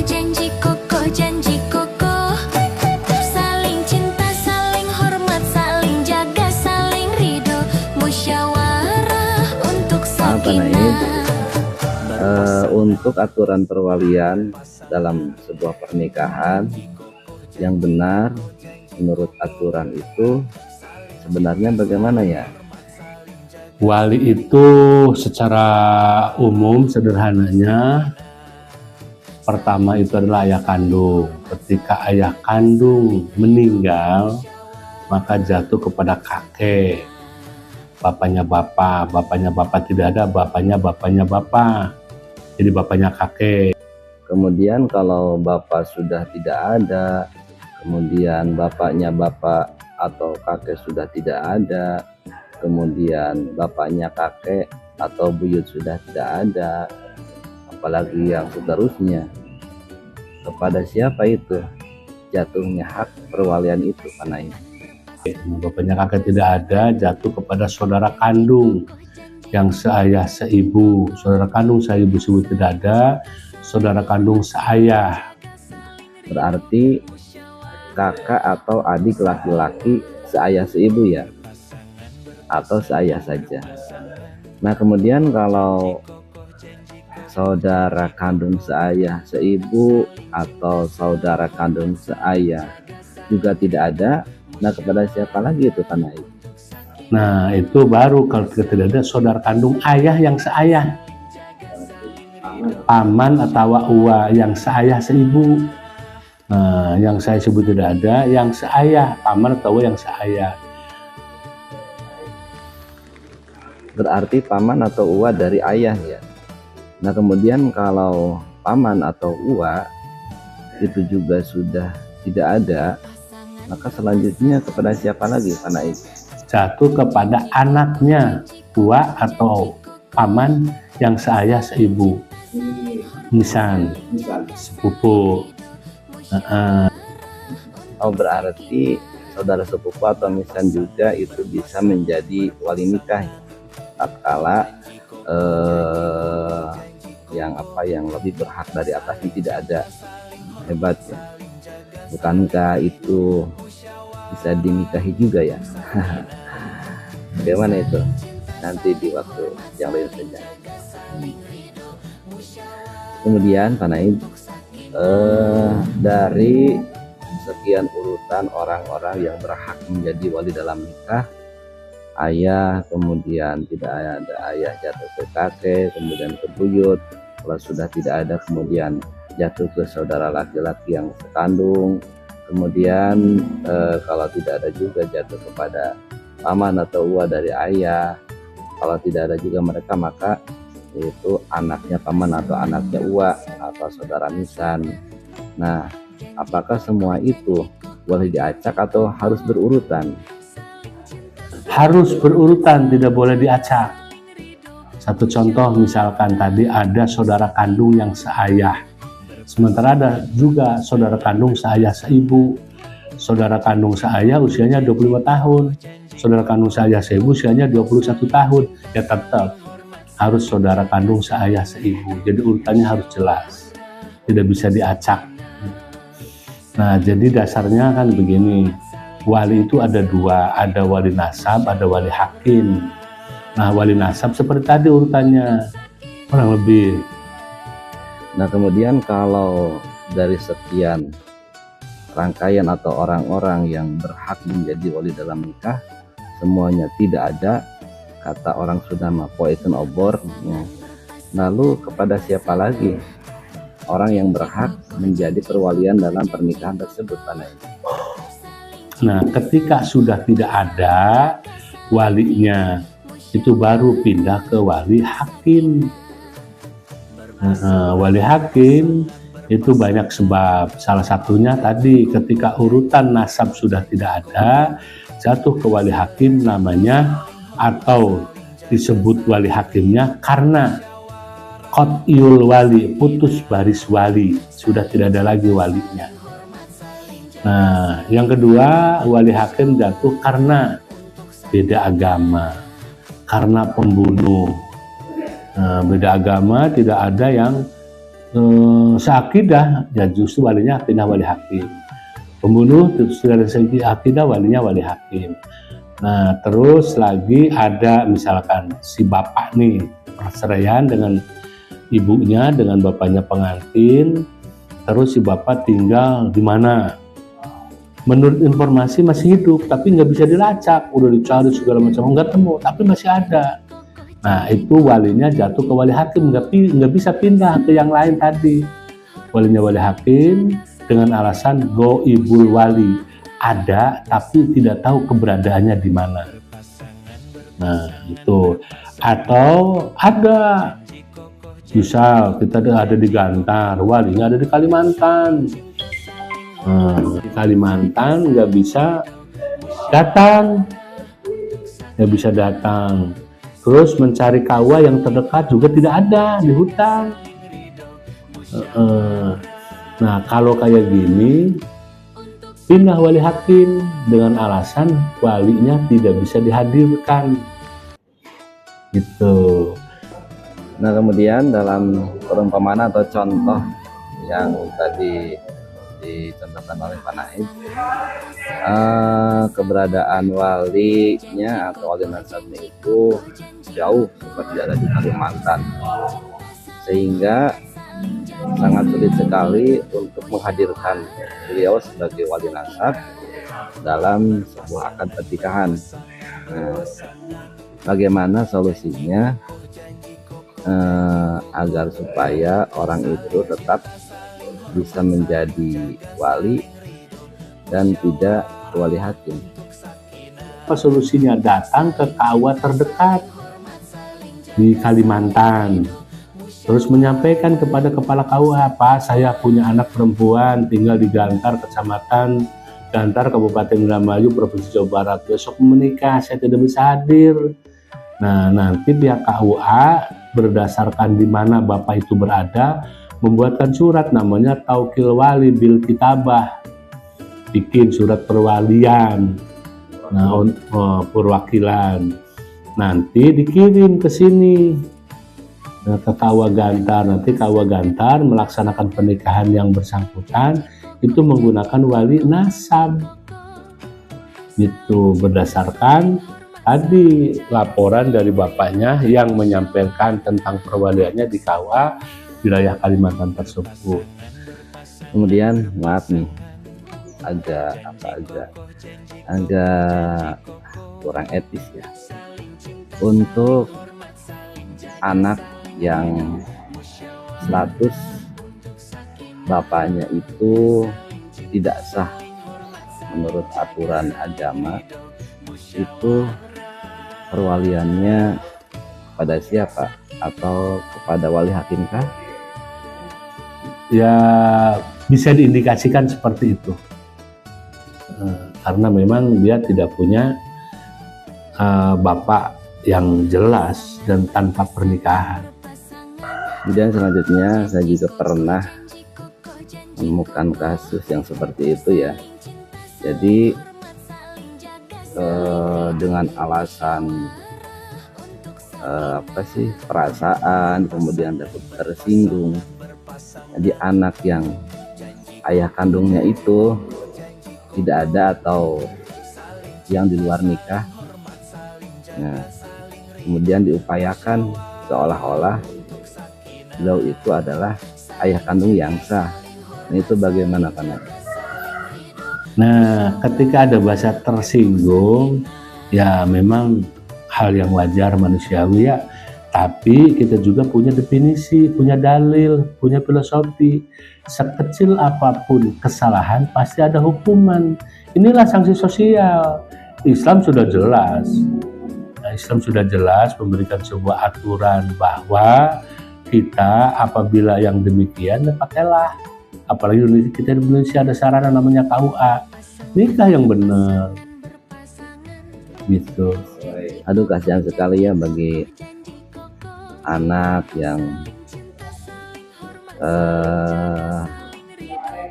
janji kokoh, saling cinta, saling hormat, saling jaga, saling ridho, musyawarah untuk sakinah. Untuk aturan perwalian dalam sebuah pernikahan yang benar menurut aturan itu sebenarnya bagaimana ya? Wali itu secara umum sederhananya pertama itu adalah ayah kandung. Ketika ayah kandung meninggal, maka jatuh kepada kakek. Bapaknya bapak tidak ada, bapaknya bapak. Jadi bapaknya kakek. Kemudian kalau bapak sudah tidak ada, kemudian bapaknya bapak atau kakek sudah tidak ada, kemudian bapaknya kakek atau buyut sudah tidak ada, apalagi yang seterusnya, kepada siapa itu jatuhnya hak perwalian itu? Karena ini bapaknya kakek tidak ada, jatuh kepada saudara kandung yang seayah seibu. Saudara kandung seibu tidak ada, saudara kandung seayah. Berarti kakak atau adik laki-laki seayah seibu ya, atau seayah saja. Nah kemudian kalau saudara kandung seayah seibu atau saudara kandung seayah juga tidak ada, nah kepada siapa lagi itu tanah itu? Nah itu baru kalau tidak ada saudara kandung ayah yang seayah, paman atau uwa yang seayah seibu. Nah yang saya sebut tidak ada, yang seayah, paman atau uwa yang seayah. Berarti paman atau uwa dari ayah ya. Nah kemudian kalau paman atau uwa itu juga sudah tidak ada, maka selanjutnya kepada siapa lagi tanah itu? Jatuh kepada anaknya, uwa atau paman yang seayah seibu. Misal sepupu. Oh berarti saudara sepupu atau misan juga itu bisa menjadi wali nikah tatkala yang lebih berhak dari atasnya tidak ada. Hebat ya. Bukankah itu bisa dinikahi juga ya? Bagaimana itu? Nanti di waktu yang lain saja. Kemudian Panaib, dari sekian urutan orang-orang yang berhak menjadi wali dalam nikah, ayah, kemudian tidak ada ayah jatuh ke kakek, kemudian ke buyut. Kalau sudah tidak ada kemudian jatuh ke saudara laki-laki yang sekandung, kemudian kalau tidak ada juga jatuh kepada paman atau uwa dari ayah. Kalau tidak ada juga mereka, maka yaitu anaknya paman atau anaknya uwa atau saudara misan. Nah apakah semua itu boleh diacak atau harus berurutan? Harus berurutan, tidak boleh diacak. Satu contoh misalkan tadi ada saudara kandung yang seayah, sementara ada juga saudara kandung seayah seibu. Saudara kandung seayah usianya 25 tahun, saudara kandung seayah seibu usianya 21 tahun, ya tetap harus saudara kandung seayah seibu. Jadi urutannya harus jelas, tidak bisa diacak. Nah jadi dasarnya kan begini, wali itu ada dua, ada wali nasab, ada wali hakim. Nah wali nasab seperti tadi urutannya kurang lebih. Nah kemudian kalau dari sekian rangkaian atau orang-orang yang berhak menjadi wali dalam nikah semuanya tidak ada, kata orang sudah mapoikan obor ya. Lalu kepada siapa lagi orang yang berhak menjadi perwalian dalam pernikahan tersebut? Nah ketika sudah tidak ada walinya, itu baru pindah ke wali hakim. Wali hakim itu banyak sebab, salah satunya tadi ketika urutan nasab sudah tidak ada, jatuh ke wali hakim namanya, atau disebut wali hakimnya karena qat'iyul wali, putus baris wali, sudah tidak ada lagi walinya. Nah yang kedua, wali hakim jatuh karena beda agama, karena pembunuh. Beda agama, tidak ada yang seakidah, ya justru walinya pindah wali hakim. Pembunuh dari segi akidah walinya wali hakim. Nah, terus lagi ada misalkan si bapak nih perceraian dengan ibunya, dengan bapaknya pengantin, terus si bapak tinggal di mana? Menurut informasi masih hidup, tapi nggak bisa dilacak, udah dicari segala macam nggak temu, tapi masih ada. Nah, itu walinya jatuh ke wali hakim, nggak bisa pindah ke yang lain tadi. Walinya wali hakim dengan alasan goibul wali, ada tapi tidak tahu keberadaannya di mana. Nah, itu. Atau ada misal kita ada di Gantar, walinya ada di Kalimantan. Nah, di Kalimantan nggak bisa datang. Terus mencari kawah yang terdekat juga tidak ada di hutan. Nah, kalau kayak gini pindah wali hakim dengan alasan walinya tidak bisa dihadirkan gitu. Nah, kemudian dalam perumpamaan atau contoh yang tadi dicontohkan oleh Pak Naib, keberadaan walinya atau wali nasabnya itu jauh seperti ada di Kalimantan, sehingga sangat sulit sekali untuk menghadirkan beliau sebagai wali nasab dalam sebuah akad pernikahan. Nah, bagaimana solusinya agar supaya orang itu tetap bisa menjadi wali dan tidak wali hakim? Apa solusinya? Datang ke kawah terdekat di Kalimantan, terus menyampaikan kepada kepala KUA, Pak, saya punya anak perempuan tinggal di Gantar, Kecamatan Gantar, Kabupaten Indramayu, Provinsi Jawa Barat. Besok menikah, saya tidak bisa hadir. Nah, nanti pihak KUA berdasarkan di mana bapak itu berada, membuatkan surat namanya Taukil Wali Bil Kitabah, bikin surat perwalian, nah, perwakilan, nanti dikirim ke sini. Ke Kawah Gantar, nanti Kawah Gantar melaksanakan pernikahan yang bersangkutan itu menggunakan wali nasab gitu, berdasarkan tadi laporan dari bapaknya yang menyampaikan tentang perwaliannya di Kawah wilayah Kalimantan tersebut. Kemudian maaf nih, agak kurang etis ya untuk anak yang status bapaknya itu tidak sah menurut aturan agama, itu perwaliannya pada siapa? Atau kepada wali hakimkah? Ya, bisa diindikasikan seperti itu, karena memang dia tidak punya bapak yang jelas dan tanpa pernikahan. Kemudian selanjutnya saya juga pernah menemukan kasus yang seperti itu ya. Jadi dengan alasan perasaan, kemudian dapat tersinggung, jadi anak yang ayah kandungnya itu tidak ada atau yang di luar nikah, nah kemudian diupayakan seolah-olah beliau itu adalah ayah kandung yang sah. Nah, itu bagaimana Pak Naib? Nah, ketika ada bahasa tersinggung, ya memang hal yang wajar manusiawi ya. Tapi kita juga punya definisi, punya dalil, punya filosofi. Sekecil apapun kesalahan pasti ada hukuman. Inilah sanksi sosial. Islam sudah jelas. Nah, Islam sudah jelas memberikan sebuah aturan bahwa kita apabila yang demikian, pakailah. Apalagi kita di Indonesia ada sarana namanya KUA, nikah yang benar gitu. Aduh, kasihan sekali ya bagi anak yang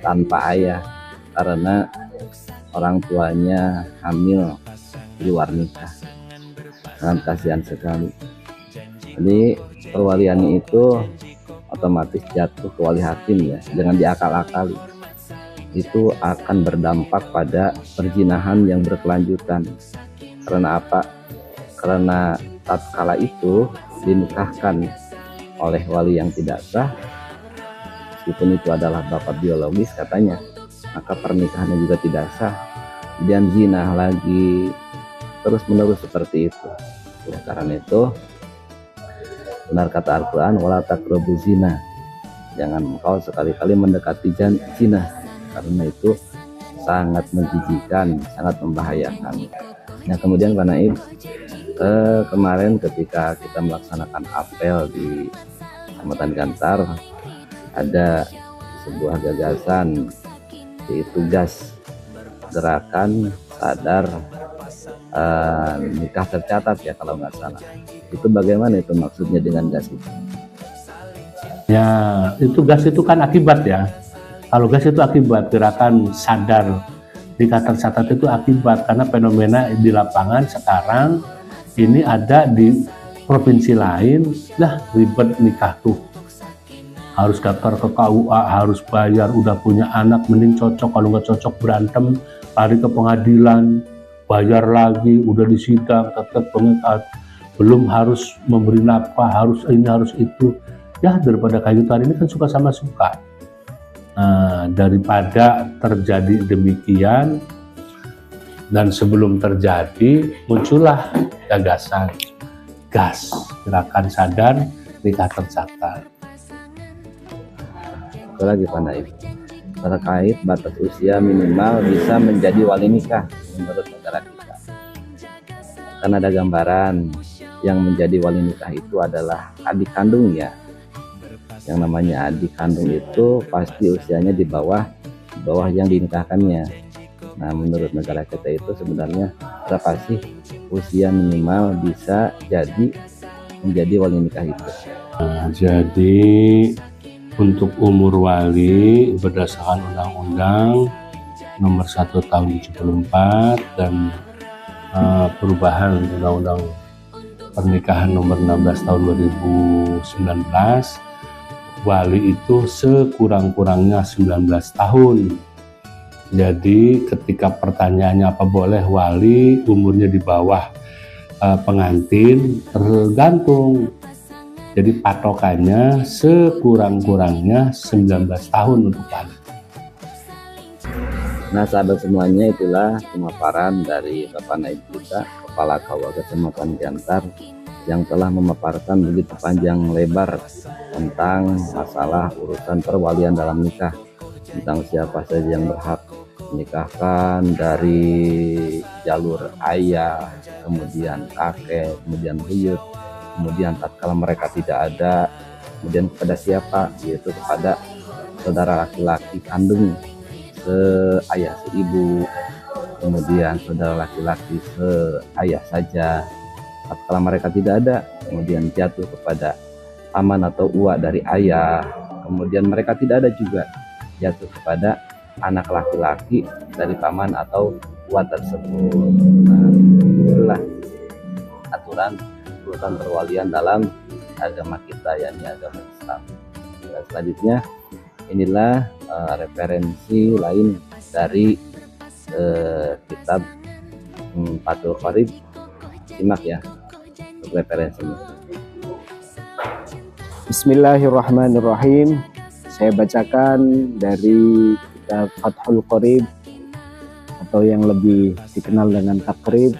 tanpa ayah karena orang tuanya hamil di luar nikah. Sangat kasihan sekali. Jadi perwaliannya itu otomatis jatuh ke wali hakim ya, jangan diakal-akali. Itu akan berdampak pada perzinahan yang berkelanjutan. Karena apa? Karena tatkala itu dinikahkan oleh wali yang tidak sah, meskipun itu adalah bapak biologis katanya, maka pernikahannya juga tidak sah, dan zina lagi terus menerus seperti itu. Oleh karena itu benar kata Al-Quran, wala taqrabu zina, jangan engkau sekali-kali mendekati zina, karena itu sangat menjijikan, sangat membahayakan. Nah kemudian Pak Naib, kemarin ketika kita melaksanakan apel di Kecamatan Gantar, ada sebuah gagasan, yaitu GAS, gerakan sadar nikah tercatat ya kalau nggak salah. Itu bagaimana itu maksudnya dengan GAS itu? Ya, itu GAS itu kan akibat ya. Kalau GAS itu akibat, gerakan sadar nikah tercatat itu akibat, karena fenomena di lapangan sekarang ini ada di provinsi lain, lah ribet nikah tuh. Harus daftar ke KUA, harus bayar, udah punya anak mending cocok, kalau nggak cocok berantem, lari ke pengadilan, bayar lagi, udah disidang, tetap pengikat, belum harus memberi nafkah, harus ini harus itu. Ya daripada kayak gitu, hari ini kan suka sama suka. Nah, daripada terjadi demikian, dan sebelum terjadi muncullah gagasan GAS, gerakan sadar nikah tercatat. Itu lagi Pak Naib, terkait batas usia minimal bisa menjadi wali nikah menurut negara kita. Karena ada gambaran yang menjadi wali nikah itu adalah adik kandungnya. Yang namanya adik kandung itu pasti usianya di bawah yang dinikahkannya. Nah menurut negara kita itu sebenarnya berapa sih usia minimal bisa jadi menjadi wali nikah itu? Nah, jadi untuk umur wali berdasarkan Undang-Undang Nomor 1 Tahun 74 dan perubahan Undang-Undang Pernikahan Nomor 16 Tahun 2019, wali itu sekurang-kurangnya 19 tahun. Jadi ketika pertanyaannya apa boleh wali umurnya di bawah pengantin, tergantung. Jadi patokannya sekurang-kurangnya 19 tahun untuk wali. Nah sahabat semuanya, itulah pemaparan dari Bapak Naib kita, Kepala KUA Kecamatan Gantar, yang telah memaparkan begitu panjang lebar tentang masalah urusan perwalian dalam nikah, tentang siapa saja yang berhak menikahkan dari jalur ayah, kemudian kakek, kemudian buyut, kemudian tatkala mereka tidak ada, kemudian kepada siapa, yaitu kepada saudara laki-laki kandung seayah seibu, kemudian saudara laki-laki seayah saja. Tatkala mereka tidak ada, kemudian jatuh kepada paman atau uak dari ayah, kemudian mereka tidak ada juga, jatuh kepada anak laki-laki dari paman atau uak tersebut. Nah, itulah aturan urutan perwalian dalam agama kita, yakni agama Islam. Dan selanjutnya inilah referensi lain dari kitab Fathul Qorib. Simak ya referensinya. Bismillahirrahmanirrahim. Saya bacakan dari kitab Fathul Qorib, atau yang lebih dikenal dengan takrib,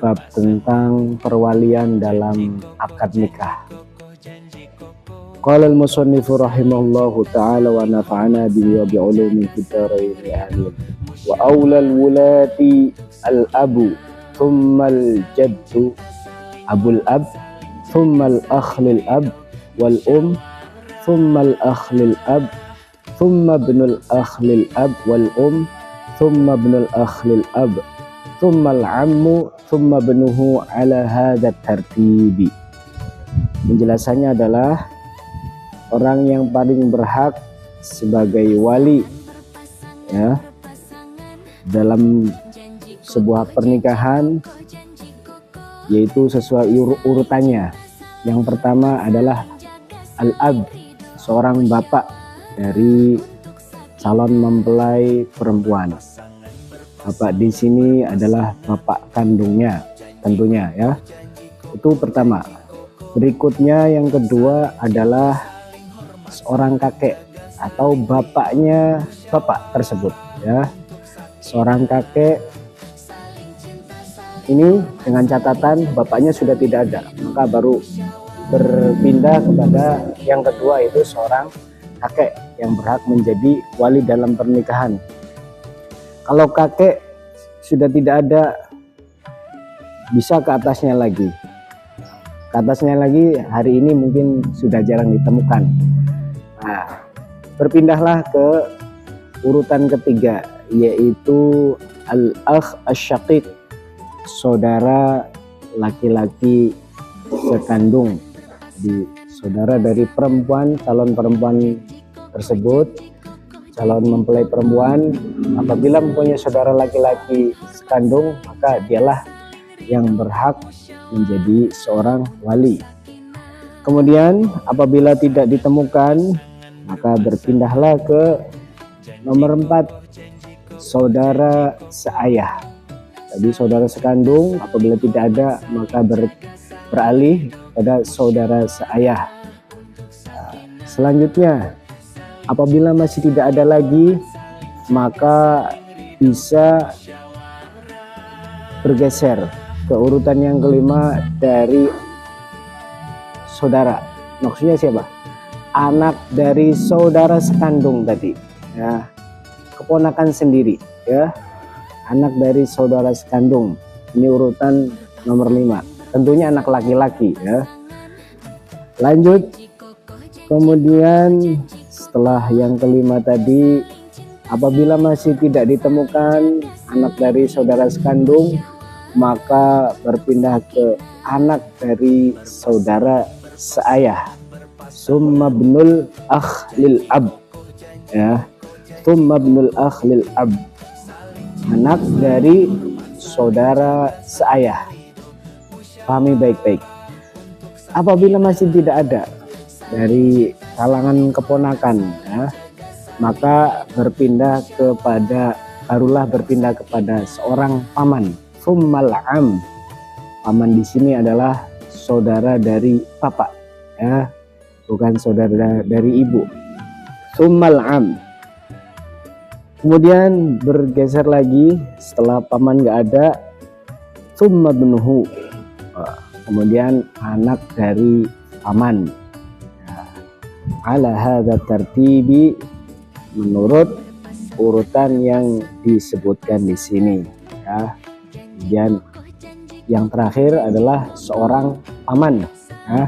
bab tentang perwalian dalam akad nikah. Qala al-musannifu rahimahullahu ta'ala wa nafa'ana bihi wa bi'ulumi fid dharain amin. Wa awla al-wulati al-abu thumma al-jaddu abul ab thumma al-akh lil ab wal thumma al-akh lil ab thumma ibnul akh lil ab wal thumma ibnul akh lil ab thumma al-ammu thumma ibnuhu ala hadha tartibi. Penjelasannya adalah orang yang paling berhak sebagai wali ya dalam sebuah pernikahan, yaitu sesuai urutannya. Yang pertama adalah al-ab, seorang bapak dari calon mempelai perempuan. Bapak di sini adalah bapak kandungnya tentunya ya. Itu pertama. Berikutnya yang kedua adalah seorang kakek atau bapaknya bapak tersebut ya. Seorang kakek ini dengan catatan bapaknya sudah tidak ada, maka baru berpindah kepada yang kedua, itu seorang kakek yang berhak menjadi wali dalam pernikahan. Kalau kakek sudah tidak ada, bisa ke atasnya lagi. Ke atasnya lagi hari ini mungkin sudah jarang ditemukan. Nah, berpindahlah ke urutan ketiga, yaitu al-akh asy-syaqiq, saudara laki-laki sekandung. Jadi saudara dari perempuan, calon perempuan tersebut, calon mempelai perempuan, apabila mempunyai saudara laki-laki sekandung, maka dialah yang berhak menjadi seorang wali. Kemudian apabila tidak ditemukan, maka berpindahlah ke nomor 4, saudara seayah. Tadi saudara sekandung, apabila tidak ada maka beralih pada saudara seayah. Selanjutnya, apabila masih tidak ada lagi, maka bisa bergeser ke urutan yang kelima dari saudara. Maksudnya siapa? Anak dari saudara sekandung tadi ya, keponakan sendiri ya, anak dari saudara sekandung. Ini urutan nomor 5, tentunya anak laki-laki ya. Lanjut, kemudian setelah yang kelima tadi, apabila masih tidak ditemukan anak dari saudara sekandung, maka berpindah ke anak dari saudara seayah. Summa ibnul akh lil ab ya, summa ibnul akh lil ab, anak dari saudara seayah. Pahami baik-baik. Apabila masih tidak ada dari kalangan keponakan ya, maka barulah berpindah kepada seorang paman. Summal am. Paman di sini adalah saudara dari bapak ya, bukan saudara dari ibu. Summal am. Kemudian bergeser lagi setelah paman nggak ada, summa ibnuhu, kemudian anak dari paman. Ala hadza tartibi, menurut urutan yang disebutkan di sini ya. Kemudian yang terakhir adalah seorang paman ya.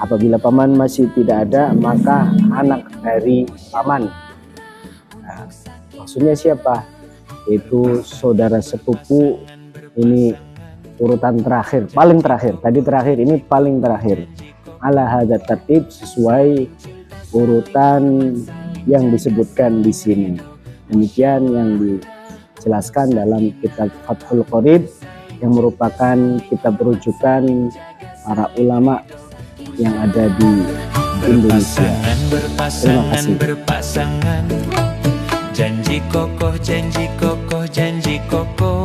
Apabila paman masih tidak ada, maka anak dari paman. Nah, maksudnya siapa? Itu saudara sepupu. Ini urutan terakhir, paling terakhir. Tadi terakhir, ini paling terakhir. Ala hadza tertib, sesuai urutan yang disebutkan di sini. Demikian yang dijelaskan dalam kitab Fathul Qorib, yang merupakan kitab rujukan para ulama yang ada di Indonesia. Terima kasih. Berpasangan, janji kokoh, janji kokoh, janji kokoh.